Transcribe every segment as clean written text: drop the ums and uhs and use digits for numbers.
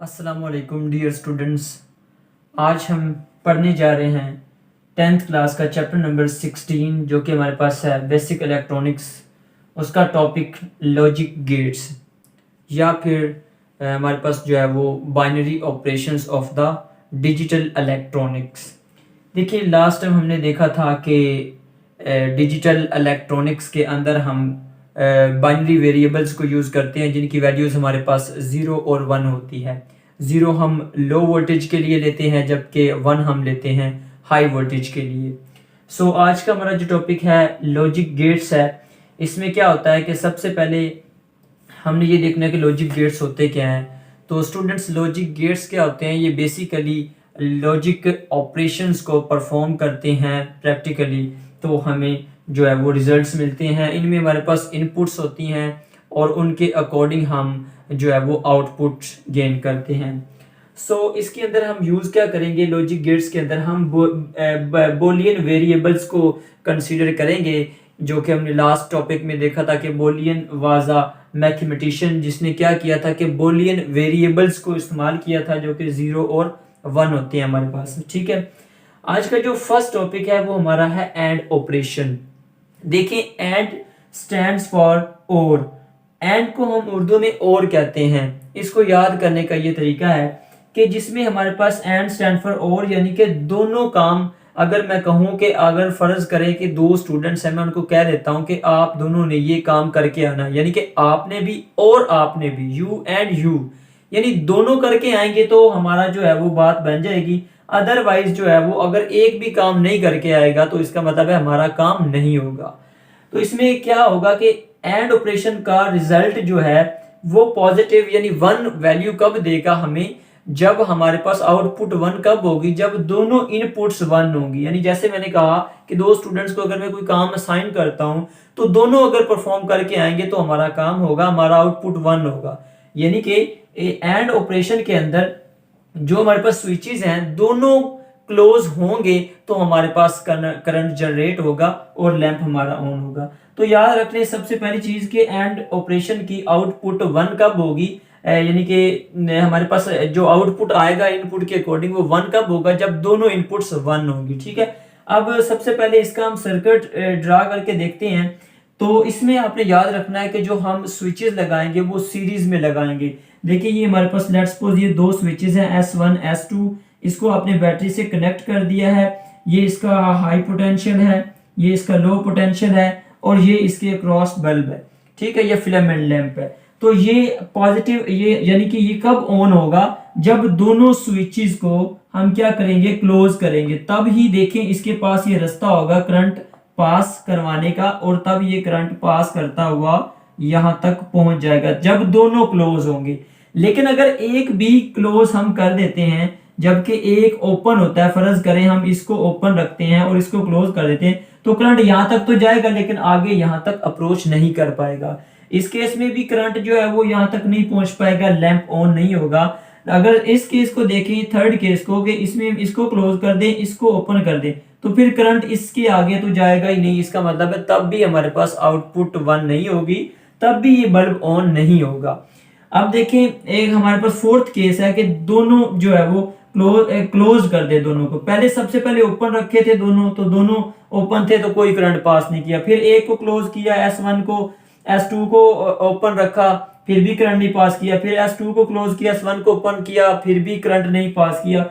अस्सलाम वालेकुम dear students. आज हम पढ़ने जा रहे हैं 10th क्लास का चैप्टर नंबर 16 जो कि हमारे पास है बेसिक इलेक्ट्रॉनिक्स। उसका टॉपिक लॉजिक गेट्स या फिर हमारे पास जो है वो binary operations of the digital electronics. देखिए लास्ट टाइम हमने देखा था कि डिजिटल इलेक्ट्रॉनिक्स के अंदर हम बाइनरी वेरिएबल्स को यूज़ करते हैं जिनकी वैल्यूज़ हमारे पास 0 और 1 होती है। 0 हम लो वोल्टेज के लिए लेते हैं जबकि 1 हम लेते हैं हाई वोल्टेज के लिए। आज का हमारा जो टॉपिक है लॉजिक गेट्स है। इसमें क्या होता है कि सबसे पहले हमने ये देखना है कि लॉजिक गेट्स होते क्या हैं। तो स्टूडेंट्स लॉजिक गेट्स क्या होते हैं, ये बेसिकली लॉजिक ऑपरेशंस को परफॉर्म करते हैं प्रैक्टिकली, तो हमें जो है वो रिजल्ट्स मिलते हैं। इनमें हमारे पास इनपुट्स होती हैं और उनके अकॉर्डिंग हम जो है वो आउटपुट गेन करते हैं। इसके अंदर हम यूज़ क्या करेंगे, लॉजिक गेट्स के अंदर हम बोलियन वेरिएबल्स को कंसीडर करेंगे, जो कि हमने लास्ट टॉपिक में देखा था कि बोलियन वाज अ मैथमेटिशियन जिसने क्या किया था कि बोलियन वेरिएबल्स को इस्तेमाल किया था जो कि 0 और 1 होते हैं हमारे पास। ठीक है, आज का जो फर्स्ट टॉपिक है वो हमारा है एंड ऑपरेशन। देखिए एंड स्टैंड्स फॉर और। एंड को हम उर्दू में और कहते हैं। इसको याद करने का ये तरीका है कि जिसमें हमारे पास एंड स्टैंड फॉर और, यानी कि दोनों काम। अगर मैं कहूं कि अगर फर्ज करें कि दो स्टूडेंट्स हैं, मैं उनको कह देता हूं कि आप दोनों ने ये काम करके आना, यानी कि आपने भी और आपने भी, यू एंड यू, यानी दोनों करके आएंगे तो हमारा जो है वो बात बन जाएगी। अदरवाइज जो है वो अगर एक भी काम नहीं करके आएगा तो इसका मतलब है हमारा काम नहीं होगा। तो इसमें क्या होगा कि एंड ऑपरेशन का रिजल्ट जो है वो पॉजिटिव यानी 1 वैल्यू कब देगा हमें, जब हमारे पास आउटपुट 1 कब होगी, जब दोनों इनपुट्स 1 होंगी। यानी जैसे मैंने कहा कि दो स्टूडेंट्स को अगर मैं कोई काम असाइन करता हूं तो दोनों अगर परफॉर्म करके आएंगे तो हमारा काम होगा, हमारा आउटपुट 1 होगा। यानी कि एंड ऑपरेशन के अंदर जो हमारे पास स्विचेस हैं दोनों क्लोज होंगे तो हमारे पास करंट जनरेट होगा और लैंप हमारा ऑन होगा। तो याद रखने सबसे पहली चीज के एंड ऑपरेशन की आउटपुट 1 कब होगी, यानी कि हमारे पास जो आउटपुट आएगा इनपुट के अकॉर्डिंग वो 1 कब होगा, जब दोनों इनपुट्स 1 होंगी। ठीक है, अब सबसे पहले इसका हम सर्किट ड्रा करके देखते हैं। तो इसमें आपने याद रखना है कि जो हम स्विचेस लगाएंगे वो सीरीज में लगाएंगे। देखिए ये हमारे पास लेट्स सपोज ये दो स्विचेस हैं S1 S2, इसको आपने बैटरी से कनेक्ट कर दिया है। ये इसका हाई पोटेंशियल है, ये इसका लो पोटेंशियल है और ये इसके क्रॉस बल्ब है। ठीक है, ये फिलामेंट लैंप है। तो ये पॉजिटिव, ये यानी कि ये कब ऑन होगा, जब दोनों स्विचेस को हम क्या करेंगे, क्लोज करेंगे। तब ही देखें इसके पास ये रास्ता होगा करंट पास करवाने का, और तब ये करंट पास करता हुआ यहां तक पहुंच जाएगा जब दोनों क्लोज होंगे। लेकिन अगर एक भी क्लोज हम कर देते हैं जबकि एक ओपन होता है, फर्ज करें हम इसको ओपन रखते हैं और इसको क्लोज कर देते हैं, तो करंट यहां तक तो जाएगा लेकिन आगे यहां तक अप्रोच नहीं कर पाएगा। इस केस में भी करंट जो है वो यहां तक नहीं पहुंच पाएगा, लैंप ऑन नहीं होगा। अगर इस केस को देखें, थर्ड केस को, कि इसमें इसको क्लोज कर दें, इसको ओपन कर दें, तो फिर करंट इसके आगे तो जाएगा ही नहीं। इसका मतलब है तब भी हमारे पास आउटपुट 1 नहीं होगी, तब भी ये बल्ब ऑन नहीं होगा। अब देखें एक हमारे पास फोर्थ केस है कि दोनों जो है वो क्लोज कर दे दोनों को। पहले सबसे पहले ओपन रखे थे दोनों, तो दोनों ओपन थे तो कोई करंट पास नहीं किया। फिर एक को क्लोज किया, S1 को, S2 को ओपन रखा, फिर भी करंट नहीं पास किया। फिर S2 को क्लोज किया, S1 को ओपन किया, फिर भी करंट नहीं पास किया।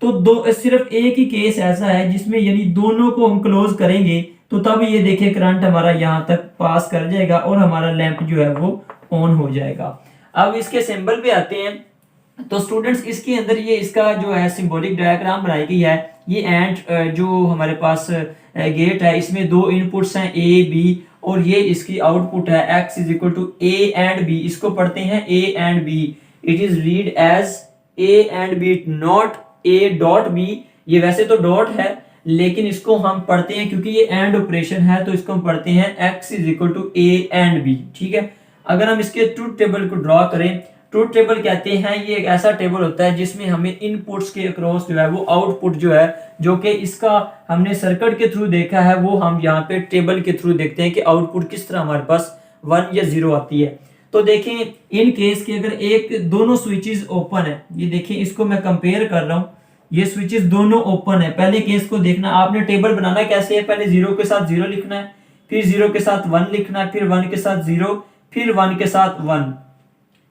तो दो सिर्फ एक ही केस ऐसा है जिसमें यानी दोनों को हम क्लोज करेंगे तो तब ये देखिए करंट हमारा यहां तक पास कर जाएगा और हमारा लैंप जो है वो ऑन हो जाएगा। अब इसके सिंबल पे आते हैं। तो स्टूडेंट्स इसके अंदर ये इसका जो है सिंबॉलिक डायग्राम बनाई गई है। ये एंड जो हमारे पास गेट है इसमें दो इनपुट्स हैं A B, और ये इसकी आउटपुट है X is equal to A and B। इसको पढ़ते हैं A and B। It is read as A and B, not A dot B। ये वैसे तो डॉट है लेकिन इसको हम पढ़ते हैं क्योंकि ये एंड ऑपरेशन है तो इसको हम पढ़ते हैं X is equal to A and B। ठीक है, अगर हम इसके ट्रूथ टेबल को ड्रॉ करें, ट्रूथ टेबल कहते हैं ये एक ऐसा टेबल होता है जिसमें हमें इनपुट्स के अक्रॉस जो है वो आउटपुट जो है, जो कि इसका हमने सर्किट के थ्रू देखा है, वो हम यहाँ पे टेबल के थ्रू देखते हैं कि आउटपुट किस तरह हमारे पास 1 या 0 आती है। तो देखें इन केस के अगर एक दोनों स्विचेस ओपन है, ये देखें इसको मैं कंपेयर कर रहा हूँ, ये स्विचेस दोनों ओपन है। पहले केस को देखना, आपने टेबल बनाना कैसे है, पहले 0 के साथ 0 लिखना है, फिर 0 के साथ 1 लिखना है, फिर 1 के साथ 0, फिर 1 के साथ 1,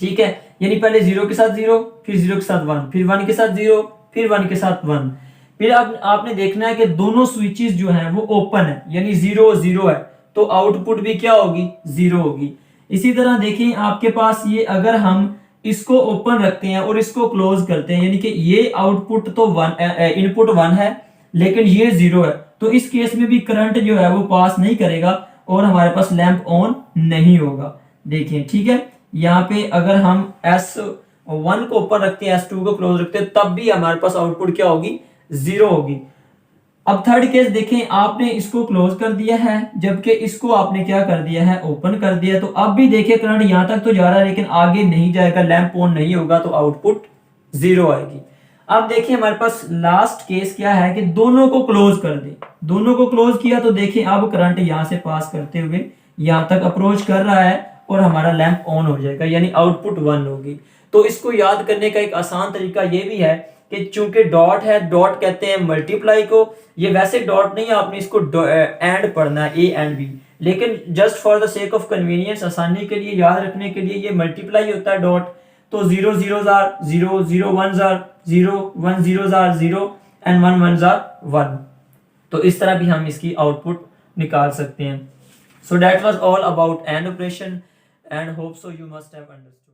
ठीक है। यानी पहले 0 के साथ 0, फिर 0 के साथ 1, फिर 1 के साथ 0, फिर 1 के साथ 1। फिर आपने देखना है कि दोनों स्विचेस जो हैं वो ओपन है, यानी 0 0 है, तो आउटपुट भी क्या होगी, 0 होगी। इसी तरह देखें आपके पास ये अगर हम इसको ओपन रखते हैं और इसको क्लोज करते हैं, यानी कि ये आउटपुट तो 1 इनपुट 1 है लेकिन ये 0 है, तो इस केस में भी करंट जो है वो पास नहीं करेगा और हमारे पास लैंप ऑन नहीं होगा। देखिए ठीक है, यहाँ पे अगर हम S1 को ओपन रखते हैं, S2 को क्लोज रखते हैं, तब भी हमारे पास आउटपुट क्या होगी, 0 होगी। अब थर्ड केस देखें, आपने इसको क्लोज कर दिया है जबकि इसको आपने क्या कर दिया है, ओपन कर दिया, तो अब भी देखिए करंट यहां तक तो जा रहा है लेकिन आगे नहीं जाएगा, लैंप ऑन नहीं होगा, तो आउटपुट 0 आएगी। अब देखिए हमारे पास लास्ट केस क्या है कि दोनों को क्लोज कर दे, दोनों को क्लोज किया तो देखिए अब करंट यहां से पास करते हुए यहां तक अप्रोच कर रहा है और हमारा लैंप ऑन हो जाएगा, यानी आउटपुट 1 होगी। तो इसको याद करने का एक आसान तरीका ये भी है कि चूंकि डॉट है, डॉट कहते हैं मल्टीप्लाई को, ये वैसे डॉट नहीं है, आपने इसको एंड पढ़ना है, ए एंड बी, लेकिन just for the sake of convenience, आसानी के लिए याद रखने के लिए ये मल्टीप्लाई होता है डॉट, तो 0 0 jar 0, 0 1 jar 0, 1 0 jar 0 and 1 1 jar 1। तो इस तरह भी हम इसकी आउटपुट निकाल सकते हैं। So that was all about and operation and hope so you must have understood.